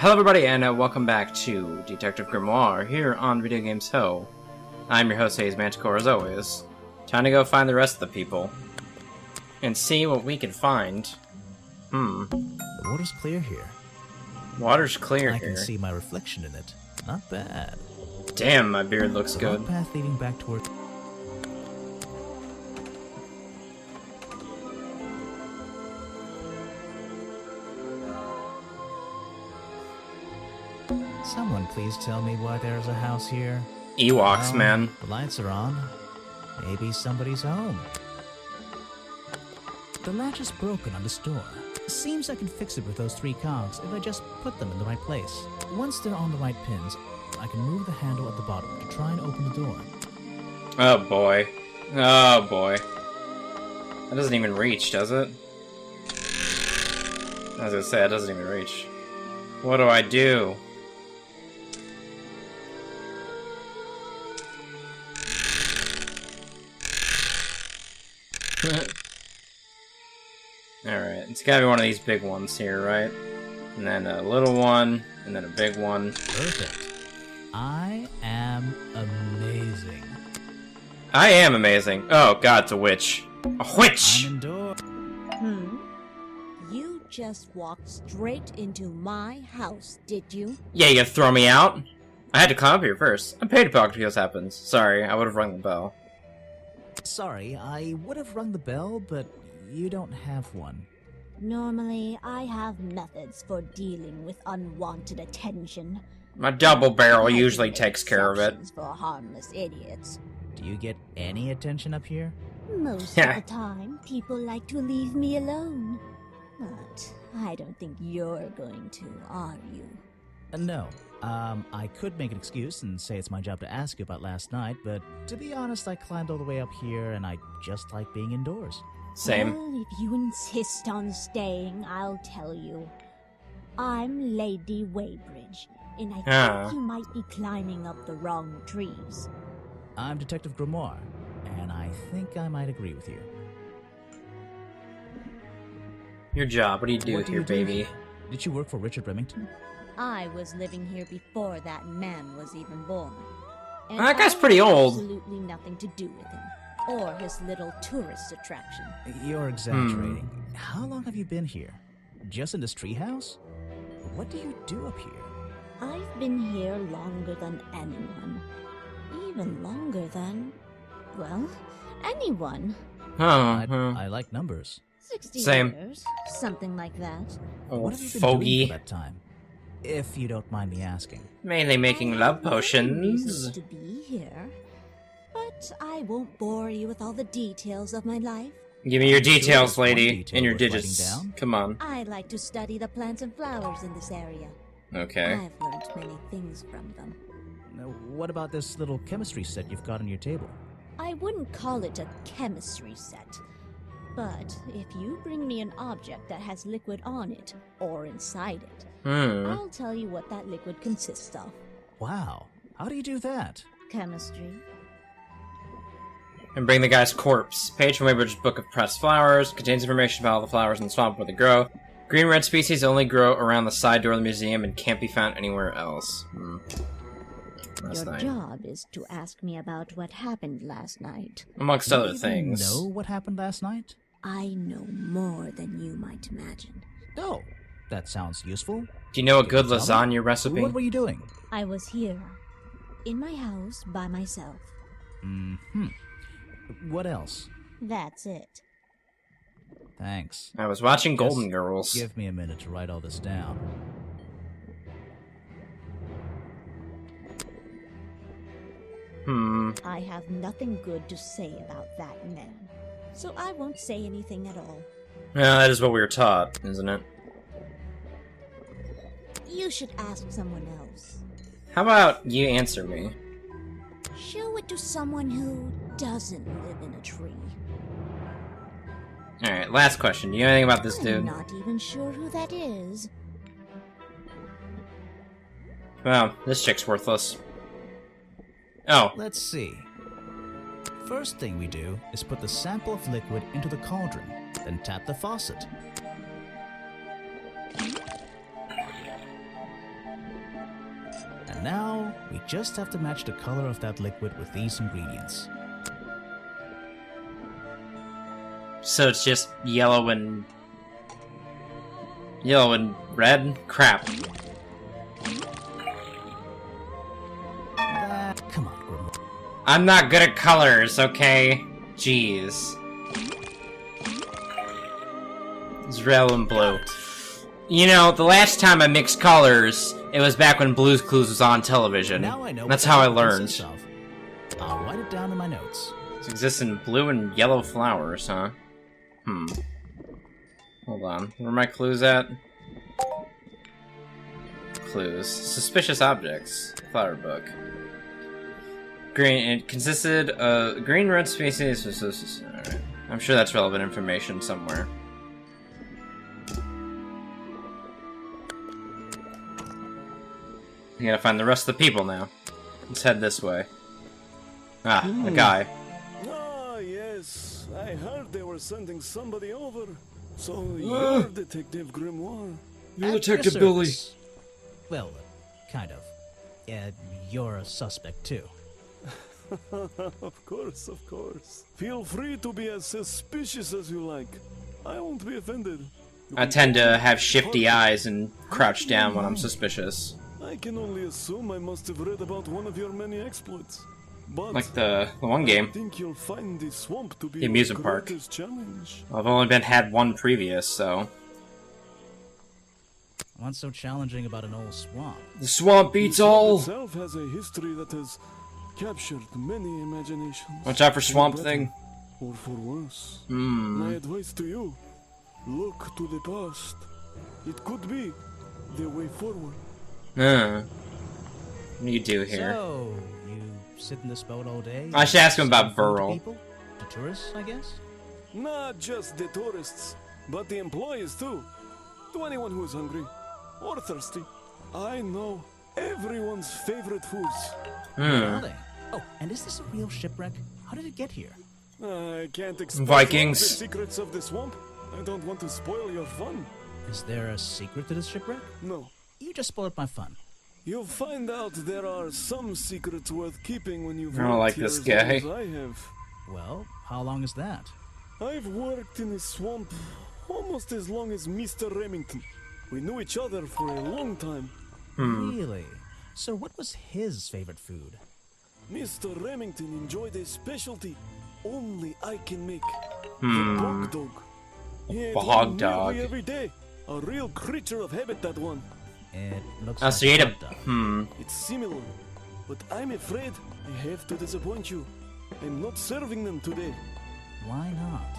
Hello everybody and welcome back to Detective Grimoire here on Video Games Ho. I'm your host Hayes Manticore as always. Time to go find the rest of the people. And see what we can find. The water's clear here. Water's clear I here. can see my reflection in it. Not bad. Damn, my beard looks The good. long path leading back toward... Someone please tell me why there's a house here. Ewoks, Well, man. The lights are on. Maybe somebody's home. The latch is broken on this door. Seems I can fix it with those 3 cogs if I just put them in the right place. Once they're on the right pins, I can move the handle at the bottom to try and open the door. Oh boy. Oh boy. That doesn't even reach, does it? I was gonna say, it doesn't even reach. What do I do? Alright, it's gotta be one of these big ones here, right? And then a little one, and then a big one. Perfect. I am amazing. I am amazing. Oh god, it's a witch. A witch! I'm indoors. You just walked straight into my house, did you? Yeah, you gonna throw me out? I had to climb up here first. I'm paid to talk to you as happens. Sorry, I would've rung the bell. Sorry, I would have rung the bell, but you don't have one. Normally, I have methods for dealing with unwanted attention. My double barrel I usually do takes care of it. exceptions for harmless idiots. Do you get any attention up here? Most of the time, people like to leave me alone. But I don't think you're going to, are you? No. I could make an excuse and say it's my job to ask you about last night, but to be honest, I climbed all the way up here and I just like being indoors. Same. Well, if you insist on staying, I'll tell you. I'm Lady Weybridge, and I think you might be climbing up the wrong trees. I'm Detective Grimoire, and I think I might agree with you. Your job, what do you do What do here, you do baby? here? Did you work for Richard Remington? I was living here before that man was even born. And That guy's I pretty had old. Absolutely nothing to do with him, or his little tourist attraction. You're exaggerating. How long have you been here? Just in this treehouse? What do you do up here? I've been here longer than anyone. Even longer than, well, anyone. I like numbers. 60 Same. years, something like that. Oh, What have you been fogey. doing for that time? If you don't mind me asking. Mainly making I love have many reasons potions. to be here, but I won't bore you with all the details of my life. Give me your I'm sure details, there's one lady, detail and your worth writing digits. down. Come on. I like to study the plants and flowers in this area. Okay. I've learned many things from them. Now, what about this little chemistry set you've got on your table? I wouldn't call it a chemistry set, but if you bring me an object that has liquid on it, or inside it, I'll tell you what that liquid consists of. Wow, how do you do that? Chemistry. And bring the guy's corpse. Page from Weybridge's Book of Pressed Flowers contains information about all the flowers in the swamp where they grow. Green red species only grow around the side door of the museum and can't be found anywhere else. Last Your night. job is to ask me about what happened last night. Amongst Do you other even things. know what happened last night? I know more than you might imagine. No. That sounds useful. Do you know a Can good you tell me? lasagna recipe? What were you doing? I was here, in my house, by myself. What else? That's it. Thanks. I was watching Just Golden Girls. Give me a minute to write all this down. I have nothing good to say about that man, so I won't say anything at all. Yeah, that is what we were taught, isn't it? You should ask someone else. How about you answer me? Show it to someone who doesn't live in a tree. Alright, last question. Do you know anything about this I'm dude? not even sure who that is. Well, this chick's worthless. Oh, Let's see. First thing we do is put the sample of liquid into the cauldron, then tap the faucet. And now, we just have to match the color of that liquid with these ingredients. So it's just yellow and red? Crap. Come on, Grimoire. I'm not good at colors, okay? Jeez. It's red and blue. You know, the last time I mixed colors, it was back when Blue's Clues was on television. Now I know That's what how I that learned. consists of. I'll write it down in my notes. It exists in blue and yellow flowers, huh? Hold on. Where are my clues at? Clues. Suspicious objects. Flower book. Green. It consisted of green red species. Alright. I'm sure that's relevant information somewhere. I gotta find the rest of the people now. Let's head this way. Ah, a guy. Ah, yes. I heard they were sending somebody over. So you're Detective Grimoire. You're At Detective your Billy. service. Well, kind of. You're a suspect, too. Of course, of course. Feel free to be as suspicious as you like. I won't be offended. I tend to have shifty eyes and crouch down when I'm suspicious. I can only assume I must have read about one of your many exploits. But Like the one I game. think you'll find the swamp to be The amusement your park. greatest challenge. I've only had one previous, so... What's so challenging about an old swamp? The swamp beats The swamp all! itself has a history that has captured many imaginations. Watch out for For Swamp better Thing. Or for worse. Hmm. My advice to you, look to the past. It could be the way forward. What do you do here? So, you sit in this boat all day? I should ask him about serve food to Burl. people? To tourists, I guess? Not just the tourists, but the employees too. To anyone who is hungry or thirsty. I know everyone's favorite foods. Are they? Oh, and is this a real shipwreck? How did it get here? I can't expose Vikings. all the secrets of the swamp. I don't want to spoil your fun. Is there a secret to this shipwreck? No. You just spoiled my fun. You'll find out there are some secrets worth keeping when you've I don't worked like here this as long guy. as I have. Well, how long is that? I've worked in the swamp almost as long as Mr. Remington. We knew each other for a long time. Really? So what was his favorite food? Mr. Remington enjoyed a specialty only I can make. The Hmm. bog dog. He ate Bog one dog. nearly every day. A real creature of habit, that one. It looks Oh, like so you ate a... hot dog. It's similar, but I'm afraid I have to disappoint you. I'm not serving them today. Why not?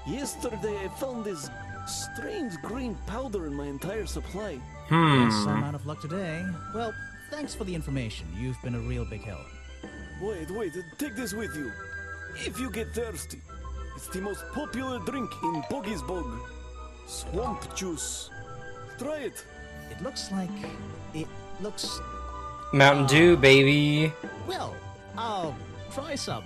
Yesterday I found this strange green powder in my entire supply. Guess I'm out of luck today. Well, thanks for the information. You've been a real big help. Wait, take this with you. If you get thirsty, it's the most popular drink in Boggy's Bog. Swamp juice. Try it. It looks like... It looks... Mountain Dew, baby. Well, I'll try some.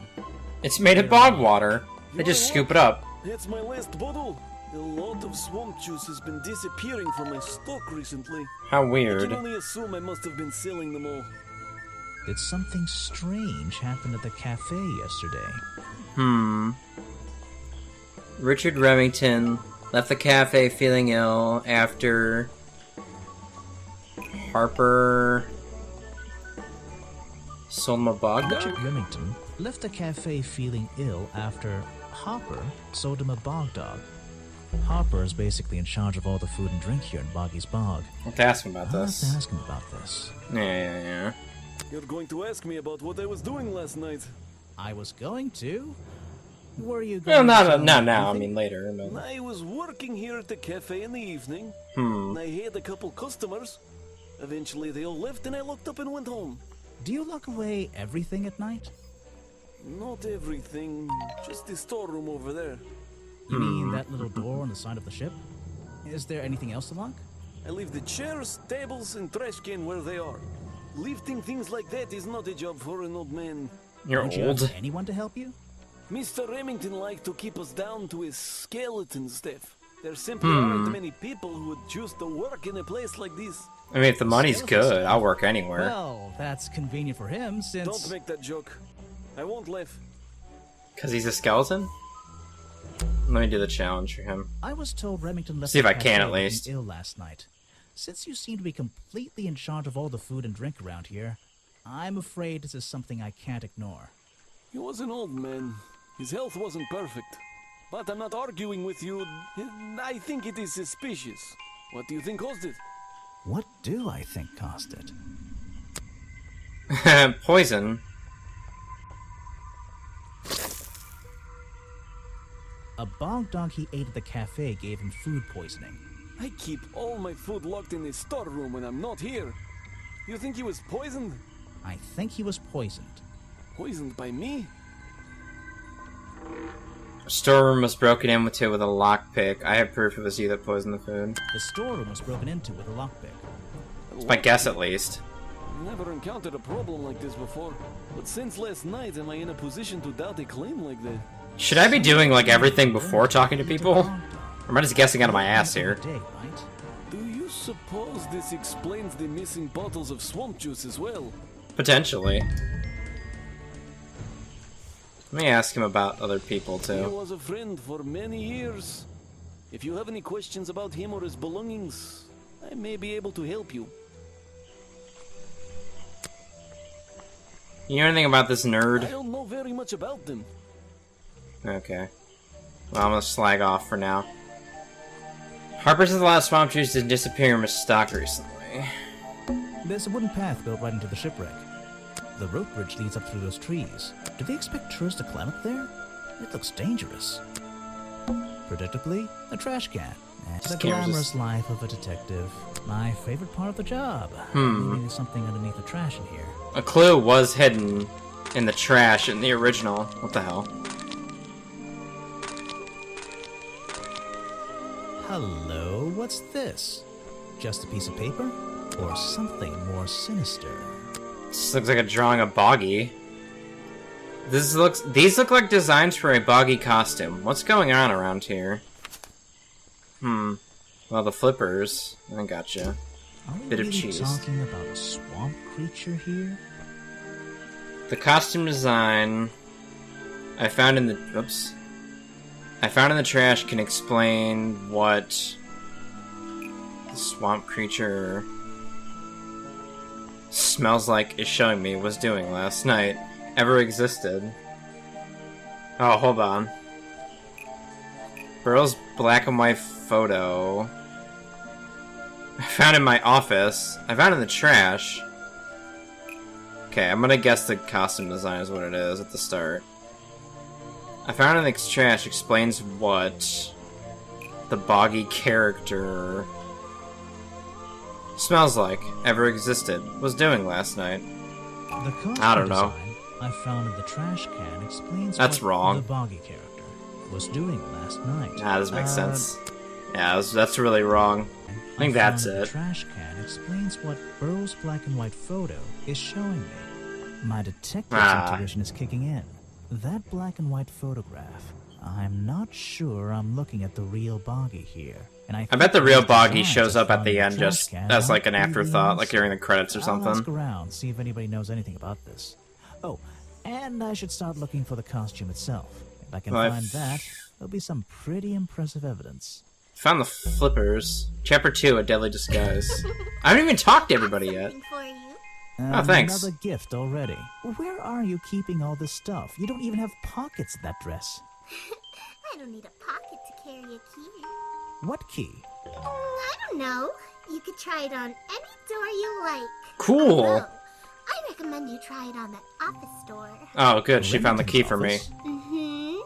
It's made of bog water. They just scoop it up. That's my last bottle. A lot of swamp juice has been disappearing from my stock recently. How I weird. can only assume I must have been selling them all. Did something strange happen at the cafe yesterday? Richard Remington left the cafe feeling ill after Harper sold him a bog dog? Richard Remington left the cafe feeling ill after Hopper sold him a bog dog. Hopper is basically in charge of all the food and drink here in Boggy's Bog. I'll have to ask him about I'll have this. to ask him about this. Yeah. You're going to ask me about what I was doing last night. I was going to. Were you Well, going to not tell me now. I anything? mean, later. But... I was working here at the cafe in the evening. And I had a couple customers. Eventually they all left and I locked up and went home. Do you lock away everything at night? Not everything, just the storeroom over there. You mean that little door on the side of the ship? Is there anything else to lock? I leave the chairs, tables, and trash can where they are. Lifting things like that is not a job for an old man. You're Don't you old. have anyone to help you? Mr. Remington liked to keep us down to his skeleton staff. There simply aren't many people who would choose to work in a place like this. I mean, if the money's good, I'll work anywhere. Well, that's convenient for him since... Don't make that joke. I won't laugh. Because he's a skeleton? Let me do the challenge for him. I was told Remington left See if the I can, cafe at least. ill last night. Since you seem to be completely in charge of all the food and drink around here, I'm afraid this is something I can't ignore. He was an old man. His health wasn't perfect. But I'm not arguing with you. I think it is suspicious. What do you think caused it? What do I think caused it? Poison. A bog dog he ate at the cafe gave him food poisoning. I keep all my food locked in the storeroom when I'm not here. You think he was poisoned? I think he was poisoned. Poisoned by me? Storeroom was broken into with a lockpick. I have proof it was you that poisoned the food. The storeroom was broken into with a lockpick. It's my guess, at least. I've never encountered a problem like this before. But since last night, am I in a position to doubt a claim like that? Should I be doing, like, everything before talking to people? Or am I just guessing out of my ass here? Do you suppose this explains the missing bottles of swamp juice as well? Potentially. Let me ask him about other people, He too. was a friend for many years. If you have any questions about him or his belongings, I may be able to help you. You know anything about this I nerd? don't know very much about them. Okay. Well, I'm gonna slag off for now. Harper says the last swamp juice did disappear in his stock recently. There's a wooden path built right into the shipwreck. The rope bridge leads up through those trees. Do they expect tourists to climb up there? It looks dangerous. Predictably, a trash can. The glamorous life of a detective. My favorite part of the job. Maybe there's something underneath the trash in here. A clue was hidden in the trash in the original. What the hell? Hello, what's this? Just a piece of paper? Or something more sinister? This looks like a drawing of Boggy. These look like designs for a Boggy costume. What's going on around here? Well, the flippers. I gotcha. Are we Bit of really cheese. talking about a swamp creature here? The costume design I found in the trash can explain what the swamp creature smells like is showing me was doing last night ever existed. Oh, hold on. Burrow's black and white photo I found in my office. I found in the trash. Okay, I'm gonna guess the costume design is what it is at the start. I found in the trash explains what the Boggy character smells like, ever existed, was doing last night. The costume I don't know. design I found in the trash can explains That's what wrong. the Boggy character was doing last night. Ah, this makes sense. Yeah, that's really wrong. I think that's found it. The trash can explains what Burrow's black and white photo is showing me. My detective's intuition is kicking in. That black and white photograph. I'm not sure I'm looking at the real Boggy here. And I bet the think real those Boggy designs shows I up at found the in end trash just can as like an aren't afterthought, aliens. like during the credits or I'll something. ask around, see if anybody knows anything about this. Oh, and I should start looking for the costume itself. If I can Well, find that, there'll be some pretty impressive evidence. Found the flippers. Chapter 2, A Deadly Disguise. I haven't even talked to everybody yet. Something for you. Oh, thanks. Another gift already. Where are you keeping all this stuff? You don't even have pockets in that dress. I don't need a pocket to carry a key. What key? I don't know. You could try it on any door you like. Cool. No, I recommend you try it on that office door. Oh, good. She found the key for me. Office? Mm-hmm.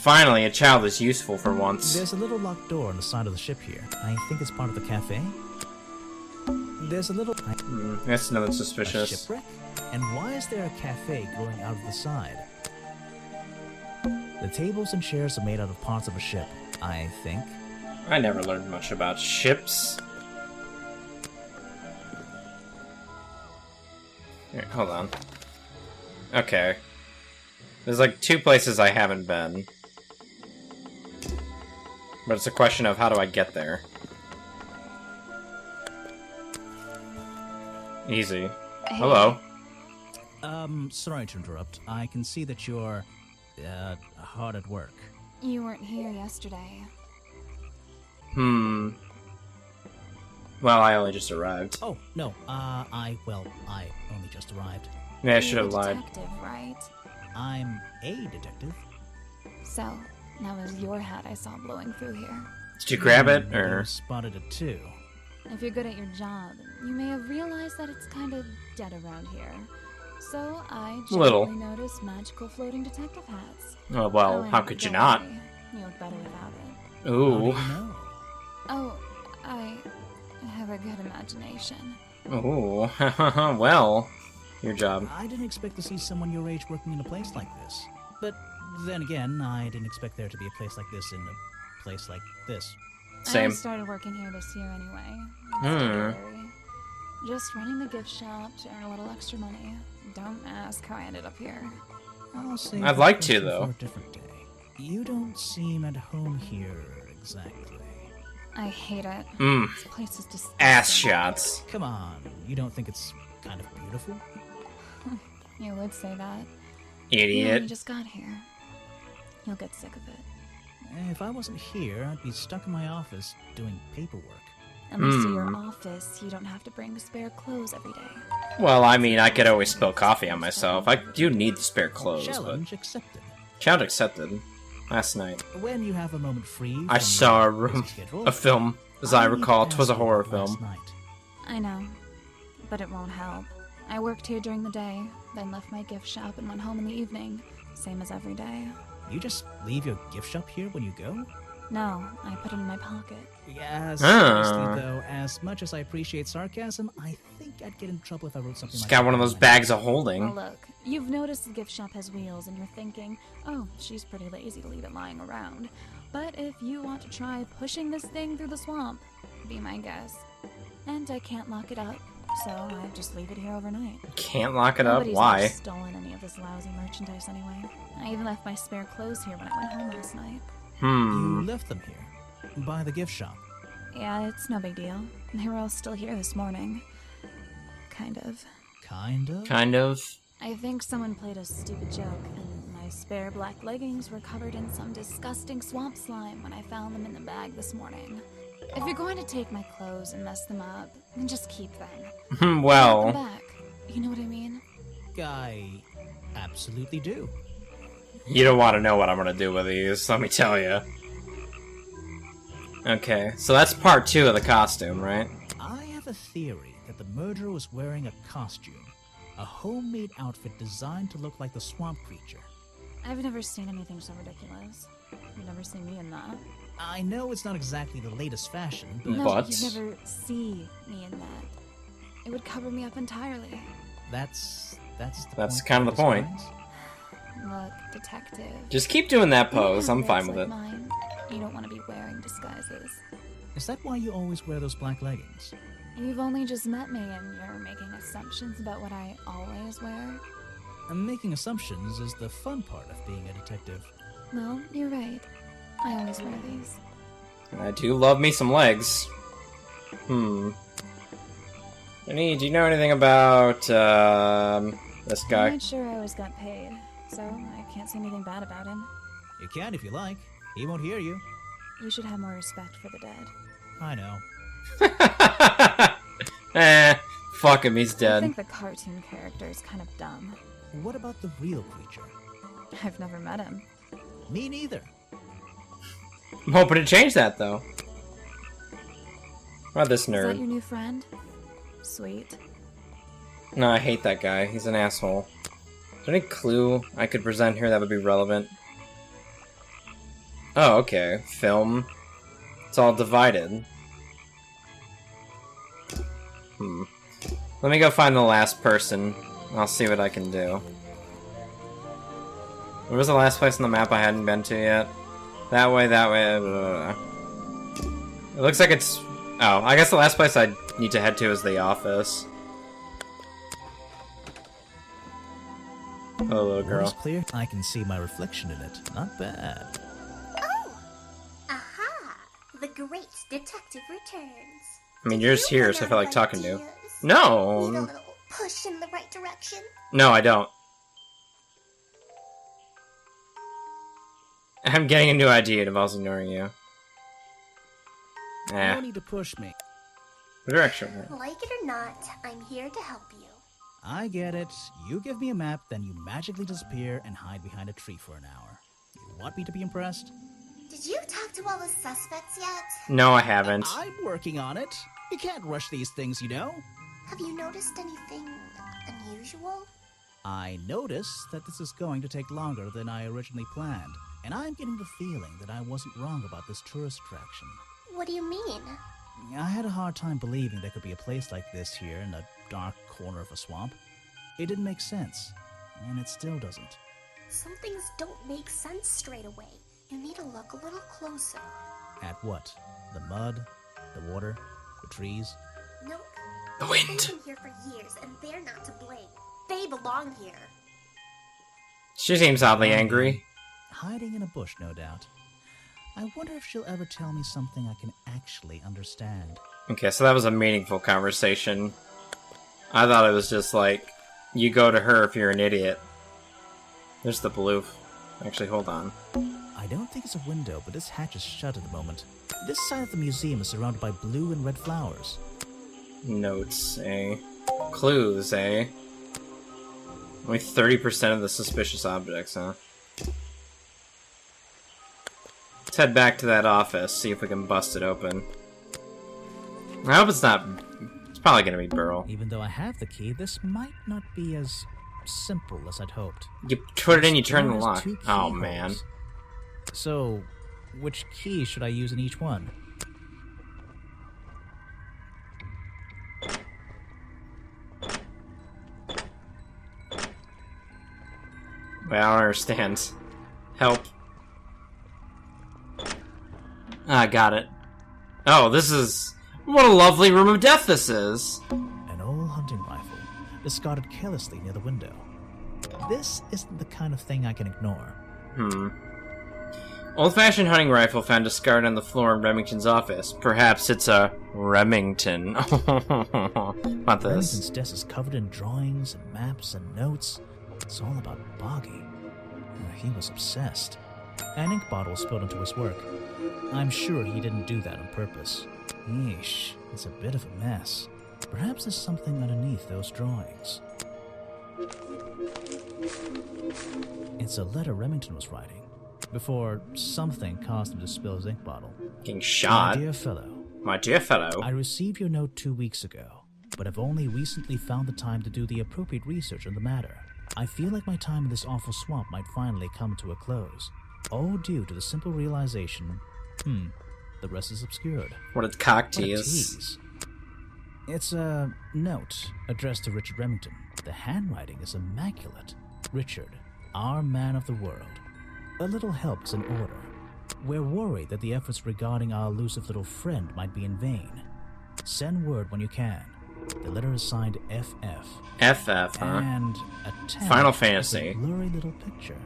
Finally, a child is useful for once. There's a little locked door on the side of the ship here. I think it's part of the cafe. There's a little... That's nothing A suspicious. shipwreck? And why is there a cafe growing out of the side? The tables and chairs are made out of parts of a ship, I think. I never learned much about ships. Here, hold on. Okay. There's like 2 places I haven't been. But it's a question of how do I get there. Easy. Hey. Hello. Sorry to interrupt. I can see that you're, hard at work. You weren't here yesterday. Well, I only just arrived. Oh, no, I only just arrived. Yeah, I should have You're a lied. detective, right? I'm a detective. So, that was your hat I saw blowing through here. Did you grab it, You or? spotted it too. If you're good at your job, you may have realized that it's kind of dead around here. So, I Little. generally noticed magical floating detective hats. Oh, well, how could you don't not? worry. You look better without it. How do Ooh. you know? Oh, I have a good imagination. Ooh. Well, your job. I didn't expect to see someone your age working in a place like this. But then again, I didn't expect there to be a place like this in a place like this. Same. I started working here this year anyway. It's Hmm. temporary. Just running the gift shop to earn a little extra money. Don't ask how I ended up here. I'll say I'd that like to, question though. For a different day. You don't seem at home here exactly. I hate it. Mmm. This place is disgusting. Ass shots. Come on, you don't think it's kind of beautiful? You would say that. You Idiot. just got here. You'll get sick of it. If I wasn't here, I'd be stuck in my office doing paperwork. Unless to your office, you don't have to bring spare clothes every day. Well, I mean, I could always spill coffee on myself. I do need the spare clothes, but... Challenge accepted. Challenge accepted. Last night. When you have a moment free, I from saw your a room, busy schedule, a film. As I need to recall, ask 'twas a you horror about last film. night. I know. But it won't help. I worked here during the day, then left my gift shop and went home in the evening. Same as every day. You just leave your gift shop here when you go? No, I put it in my pocket. Yeah, Ah. seriously though, as much as I appreciate sarcasm, I think I'd get in trouble if I wrote something She's like got that one of on those my- bags of Well, holding. look, you've noticed the gift shop has wheels and you're thinking, oh, she's pretty lazy to leave it lying around. But if you want to try pushing this thing through the swamp, be my guest. And I can't lock it up, so I just leave it here overnight. Can't lock it up? Nobody's Why? ever stolen any of this lousy merchandise anyway. I even left my spare clothes here when I went home last night. You left them here? By the gift shop? Yeah, it's no big deal. They were all still here this morning. Kind of. Kind of? Kind of. I think someone played a stupid joke, and my spare black leggings were covered in some disgusting swamp slime when I found them in the bag this morning. If you're going to take my clothes and mess them up, then just keep them. Put them Well, back. You know what I mean? I absolutely do. you don't want to know what I'm gonna do with these, let me tell you. Okay, so that's part 2 of the costume, right? I have a theory that the murderer was wearing a costume. A homemade outfit designed to look like the swamp creature. I've never seen anything so ridiculous. You've never seen me in that. I know it's not exactly the latest fashion, but No, But- you'd never see me in that. It would cover me up entirely. that's That's point kind of the point. disguise. Look, detective. Just keep doing that You pose, have I'm fine wits with like it. mine. You don't want to be wearing disguises. Is that why you always wear those black leggings? You've only just met me and you're making assumptions about what I always wear. And making assumptions is the fun part of being a detective. Well, you're right. I always wear these. I do love me some legs. Do you know anything about, this I'm guy? not sure I always got paid, so I can't say anything bad about him. You can if you like. He won't hear you. You should have more respect for the dead. I know. Fuck him, he's I dead. think the cartoon character is kind of dumb. What about the real creature? I've never met him. Me neither. I'm hoping to change that, though. What about this Is that nerd? your new friend? Sweet. No, I hate that guy. He's an asshole. Is there any clue I could present here that would be relevant? Oh, okay. Film. It's all divided. Let me go find the last person. I'll see what I can do. Where was the last place on the map I hadn't been to yet? That way, that way. Blah, blah, blah. It looks like it's... Oh, I guess the last place I need to head to is the office. Hello, little girl. Water's clear. I can see my reflection in it. Not bad. Aha! The great detective returns. I mean, you're just here, so I feel like talking to you. Need a No. little push in the right direction. No, I don't. I'm getting a new idea and I was ignoring you. No need to push me. Direction. Like it or not, I'm here to help you. I get it. You give me a map, then you magically disappear and hide behind a tree for an hour. You want me to be impressed? Did you talk to all the suspects yet? No, I haven't. I'm working on it. You can't rush these things, you know? Have you noticed anything unusual? I notice that this is going to take longer than I originally planned, and I'm getting the feeling that I wasn't wrong about this tourist attraction. What do you mean? I had a hard time believing there could be a place like this here in a dark corner of a swamp. It didn't make sense, and it still doesn't. Some things don't make sense straight away. You need to look a little closer. At what? The mud? The water? The trees? Nope. The wind. They've been here for years, and they're not to blame. They belong here. She seems oddly angry. Hiding in a bush, no doubt. I wonder if she'll ever tell me something I can actually understand. Okay, so that was a meaningful conversation. I thought it was just like, you go to her if you're an idiot. There's the blue. Actually, hold on. I don't think it's a window, but this hatch is shut at the moment. This side of the museum is surrounded by blue and red flowers. Notes, eh? Clues, eh? Only 30% of the suspicious objects, huh? Let's head back to that office, see if we can bust it open. I hope it's not... It's probably gonna be Burl. Even though I have the key, this might not be as simple as I'd hoped. You put it in, you turn the There's lock. 2 Oh, keyholes. man. So, which key should I use in each one? Wait, I don't understand. Help. Ah, got it. Oh, this is... What a lovely room of death this is! An old hunting rifle, discarded carelessly near the window. This isn't the kind of thing I can ignore. Old-fashioned hunting rifle found discarded on the floor in Remington's office. Perhaps it's a Remington. Not this. Remington's desk is covered in drawings and maps and notes. It's all about Boggy. He was obsessed. An ink bottle spilled into his work. I'm sure he didn't do that on purpose. Yeesh, it's a bit of a mess. Perhaps there's something underneath those drawings. It's a letter Remington was writing before something caused him to spill his ink bottle. Getting shot. My dear fellow. My dear fellow. I received your note 2 weeks ago, but have only recently found the time to do the appropriate research on the matter. I feel like my time in this awful swamp might finally come to a close. All due to the simple realization, the rest is obscured. What a cock What a tease. tease. It's a note addressed to Richard Remington. The handwriting is immaculate. Richard, our man of the world. A little help is in order. We're worried that the efforts regarding our elusive little friend might be in vain. Send word when you can. The letter is signed FF. FF, huh? And attached Final is Fantasy. a blurry little picture.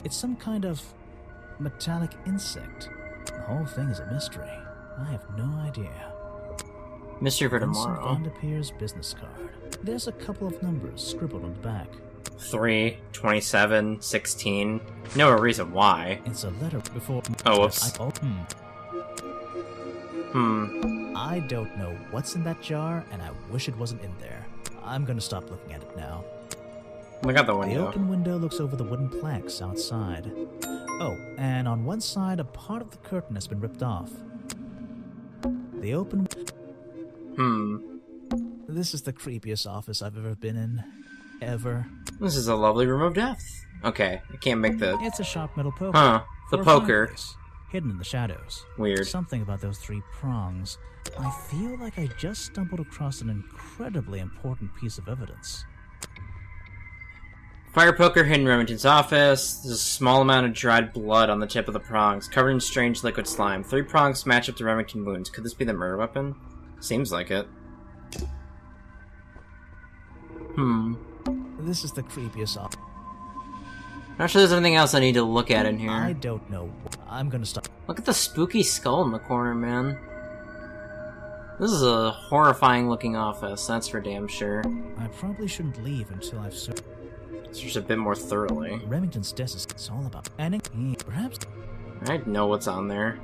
It's some kind of metallic insect. The whole thing is a mystery. I have no idea. Mystery for Vincent tomorrow. Van de Peer's business card. There's a couple of numbers scribbled on the back. 3, 27, 16. No reason why. It's a letter before... Oh, whoops. I don't know what's in that jar, and I wish it wasn't in there. I'm gonna stop looking at it now. Look out the The window. open window looks over the wooden planks outside. Oh, and on one side, a part of the curtain has been ripped off. The open... This is the creepiest office I've ever been in. Ever. This is a lovely room of death. Okay, I can't make the... It's a sharp metal poker. Huh, the For a poker. fireplace, hidden in the shadows. Weird. Something about those 3 prongs. I feel like I just stumbled across an incredibly important piece of evidence. Fire poker hidden in Remington's office. There's a small amount of dried blood on the tip of the prongs, covered in strange liquid slime. 3 prongs match up to Remington wounds. Could this be the murder weapon? Seems like it. This is the creepiest office. Not sure there's anything else I need to look at in here. I don't know. I'm gonna stop. Look at the spooky skull in the corner, man. This is a horrifying looking office, that's for damn sure. I probably shouldn't leave until I've searched. Search a bit more thoroughly. Remington's desk is it's all about and perhaps I know what's on there.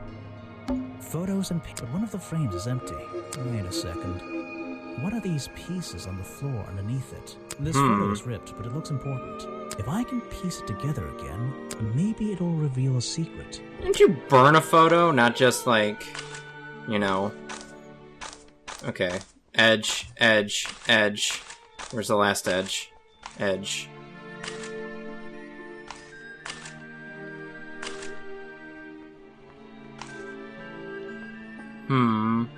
photos and but one of the frames is empty. Wait a second. What are these pieces on the floor underneath it? This photo is ripped, but it looks important. If I can piece it together again, maybe it'll reveal a secret. Didn't you burn a photo? Not just like, you know. Okay. Edge, edge, edge. Where's the last edge? Edge. I'm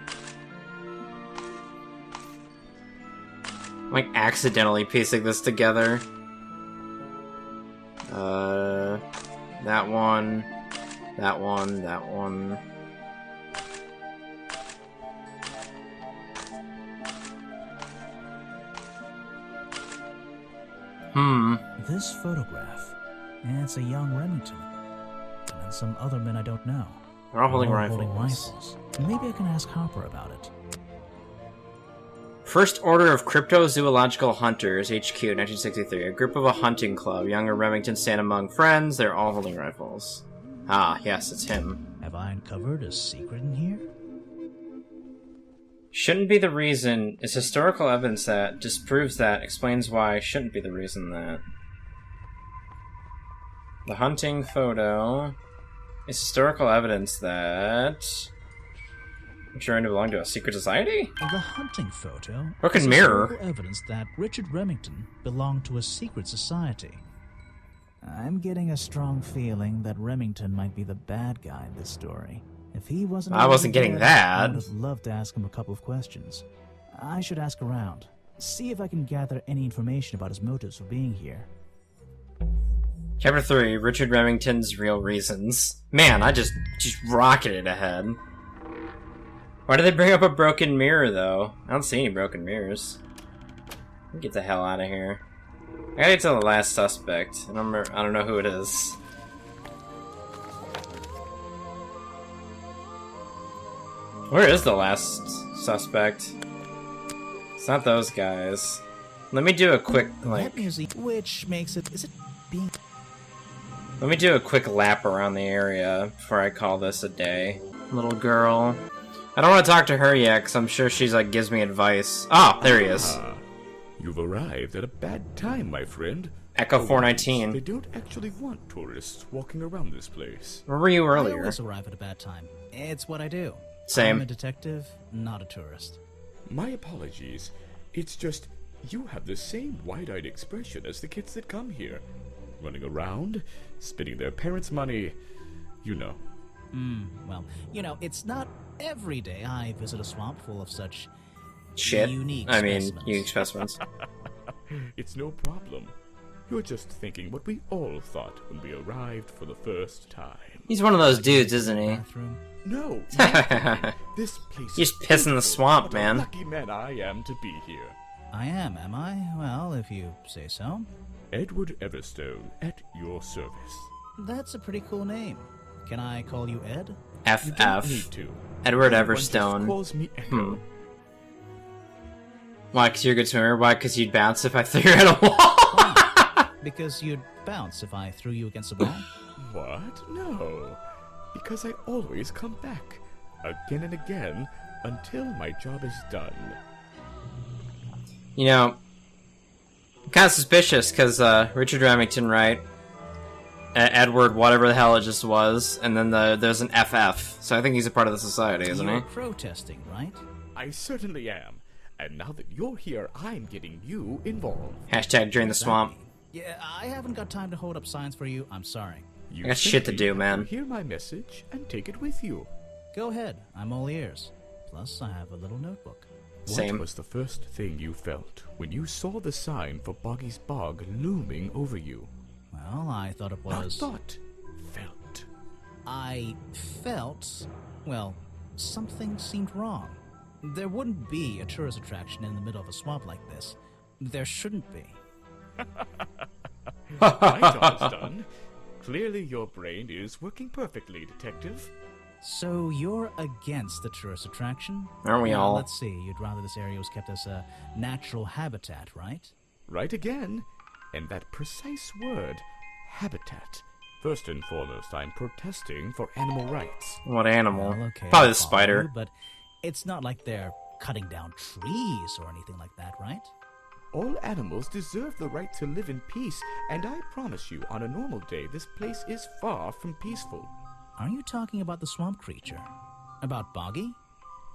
like accidentally piecing this together. That one, that one, that one. This photograph. It's a young Remington. And some other men I don't know. They're all holding They're rifles. Maybe I can ask Harper about it. First Order of Cryptozoological Hunters, HQ, 1963. A group of a hunting club. Younger Remington stand among friends. They're all holding rifles. Ah, yes, it's him. Have I uncovered a secret in here? Shouldn't be the reason is historical evidence that disproves that, explains why shouldn't be the reason that. The hunting photo is historical evidence that you're trying to belong to a secret society? The hunting photo Broken is mirror. historical evidence that Richard Remington belonged to a secret society. I'm getting a strong feeling that Remington might be the bad guy in this story. If he wasn't, I wasn't getting there, that. I would have loved to ask him a couple of questions. I should ask around, see if I can gather any information about his motives for being here. Chapter 3, Richard Remington's Real Reasons. Man, I just rocketed ahead. Why did they bring up a broken mirror, though? I don't see any broken mirrors. Get the hell out of here. I gotta get to the last suspect. I don't know who it is. Where is the last suspect? It's not those guys. Let me do a quick, like... That music, which makes it... Is it being... Let me do a quick lap around the area before I call this a day. Little girl. I don't want to talk to her yet, because I'm sure she's like, gives me advice. Ah, there he is. You've arrived at a bad time, my friend. Echo They 419. don't actually want tourists walking around this place. Where were you I earlier? always arrive at a bad time. It's what I do. Same. I'm a detective, not a tourist. My apologies. It's just, you have the same wide-eyed expression as the kids that come here. Running around, spending their parents' money, you know. Well, you know, it's not every day I visit a swamp full of such Shit. unique I mean, specimens. unique specimens. It's no problem. You're just thinking what we all thought when we arrived for the first time. He's one of those dudes, isn't he? Bathroom. No, not this place He's is pissing the beautiful. swamp, What man. a lucky man I am to be here. I am I? Well, if you say so. Edward Everstone, at your service. That's a pretty cool name. Can I call you Ed? You don't FF. need to. Edward Everyone just Everstone. calls me Echo. Why? Because you're a good swimmer? Why? Because you'd bounce if I threw you at a wall? Because you'd bounce if I threw you against a wall? What? No. Because I always come back. Again and again. Until my job is done. You know, I'm kind of suspicious because Richard Remington, right? Edward, whatever the hell it just was, and then there's an FF. So I think he's a part of the society, isn't You're he? protesting, right? I certainly am. And now that you're here, I'm getting you involved. Hashtag drain the swamp. Yeah, I haven't got time to hold up signs for you. I'm sorry. You I got shit to simply do, have man. Hear my message and take it with you. Go ahead. I'm all ears. Plus, I have a little notebook. Same. What was the first thing you felt when you saw the sign for Boggy's Bog looming over you? Well, I thought it was... Not thought, felt. I felt... Well, something seemed wrong. There wouldn't be a tourist attraction in the middle of a swamp like this. There shouldn't be. My job is done. Clearly your brain is working perfectly, Detective. So you're against the tourist attraction? Aren't we Well, all? Let's see, you'd rather this area was kept as a natural habitat, right? Right again. And that precise word, habitat. First and foremost, I'm protesting for animal rights. What animal? Well, okay, Probably I'll the follow spider. you, but it's not like they're cutting down trees or anything like that, right? All animals deserve the right to live in peace, and I promise you, on a normal day, this place is far from peaceful. Are you talking about the swamp creature? About Boggy?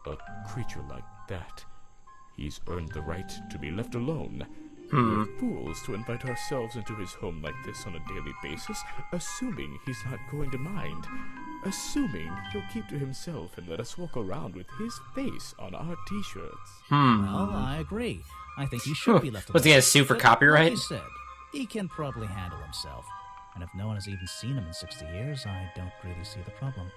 A creature like that. He's earned the right to be left alone. Hmm. We're fools to invite ourselves into his home like this on a daily basis, assuming he's not going to mind. Assuming he'll keep to himself and let us walk around with his face on our t-shirts. Well, I agree. I think he should be left alone. Was he gonna sue for But copyright? Like you said, he can probably handle himself. And if no one has even seen him in 60 years, I don't really see the problem.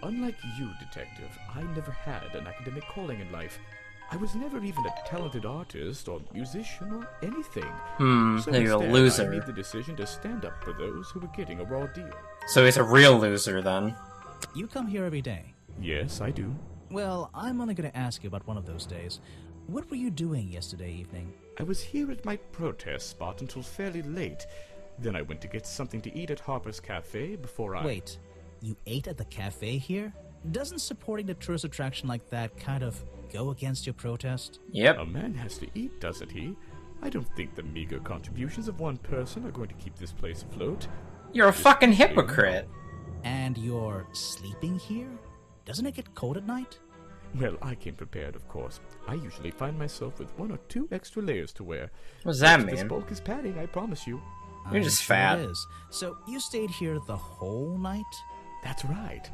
Unlike you, Detective, I never had an academic calling in life. I was never even a talented artist or musician or anything. So you're a instead, loser. I made the decision to stand up for those who were getting a raw deal. So he's a real loser then. You come here every day. Yes, I do. Well, I'm only going to ask you about one of those days. What were you doing yesterday evening? I was here at my protest spot until fairly late. Then I went to get something to eat at Harper's Cafe before I... Wait, you ate at the cafe here? Doesn't supporting the tourist attraction like that kind of go against your protest? Yep. A man has to eat, doesn't he? I don't think the meager contributions of one person are going to keep this place afloat. You're a fucking hypocrite. And you're sleeping here? Doesn't it get cold at night? Well, I came prepared, of course. I usually find myself with 1 or 2 extra layers to wear. What does that This mean? bulk is padding, I promise you. You're I'm just sure fat. It is. So you stayed here the whole night? That's right.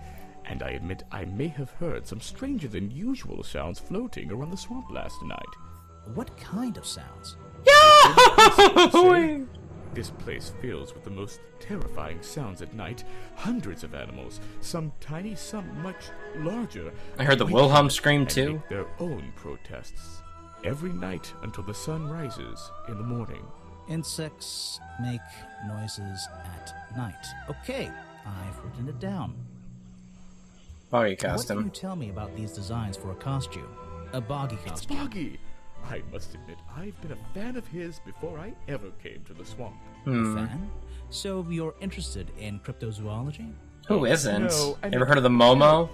And I admit I may have heard some stranger than usual sounds floating around the swamp last night. What kind of sounds? Say, This place fills with the most terrifying sounds at night. Hundreds of animals, some tiny, some much larger. I heard the wake Wilhelm up scream and too. make their own protests. Every night until the sun rises in the morning. Insects make noises at night. Okay, I've written it down. Boggy What can you costume. tell me about these designs for a costume? A Boggy It's costume. Boggy! I must admit, I've been a fan of his before I ever came to the swamp. A fan? So you're interested in cryptozoology? Who isn't? No, I Ever mean- heard of the Momo?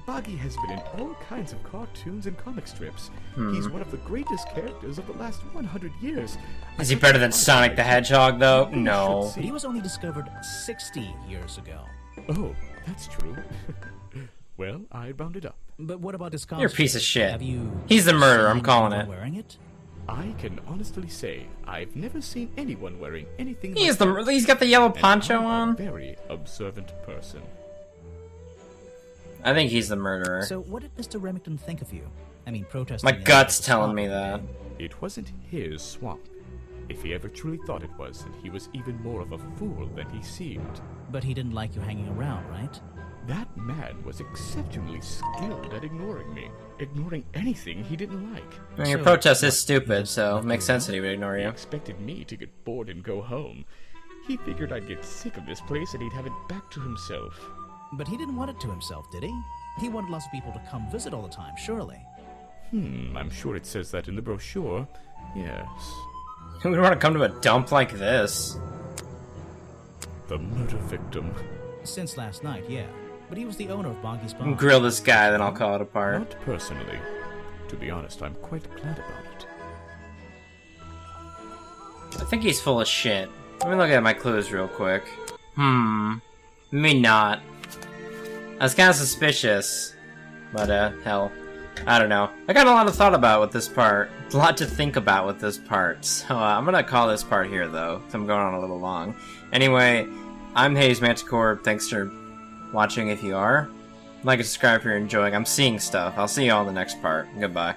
Boggy has been in all kinds of cartoons and comic strips. He's one of the greatest characters of the last 100 years. Is he better than Sonic the Hedgehog, though? You No. should see. But he was only discovered 60 years ago. Oh, that's true. Well, I rounded up. But what about this costume? You're a piece of shit. Have you He's the murderer, I'm seen calling anyone it. wearing it? I can honestly say I've never seen anyone wearing anything He's like that. he's got the yellow And poncho I'm a on. very observant person. I think he's the murderer. So what did Mr. Remington think of you? I mean, protesting... My in the gut's swamp telling me every that. day. It wasn't his swamp. If he ever truly thought it was, then he was even more of a fool than he seemed. But he didn't like you hanging around, right? That man was exceptionally skilled at ignoring me. Ignoring anything he didn't like. I mean, your So, protest is what, stupid, you so it left makes you sense that alone? he would ignore He you. expected me to get bored and go home. He figured I'd get sick of this place and he'd have it back to himself. But he didn't want it to himself, did he? He wanted lots of people to come visit all the time, surely. I'm sure it says that in the brochure. Yes. Who would want to come to a dump like this? The murder victim. Since last night, yeah. But he was the owner of Boggy's Bar. Grill this guy, then I'll call it apart. Not personally. To be honest, I'm quite glad about it. I think he's full of shit. Let me look at my clues real quick. Maybe not. That's kind of suspicious. But, hell. I don't know. I got a lot of thought about with this part. A lot to think about with this part. So, I'm gonna call this part here, though. Because I'm going on a little long. Anyway, I'm Hades Manticore. Thanks for watching if you are. Like and subscribe if you're enjoying. I'm seeing stuff. I'll see you all in the next part. Goodbye.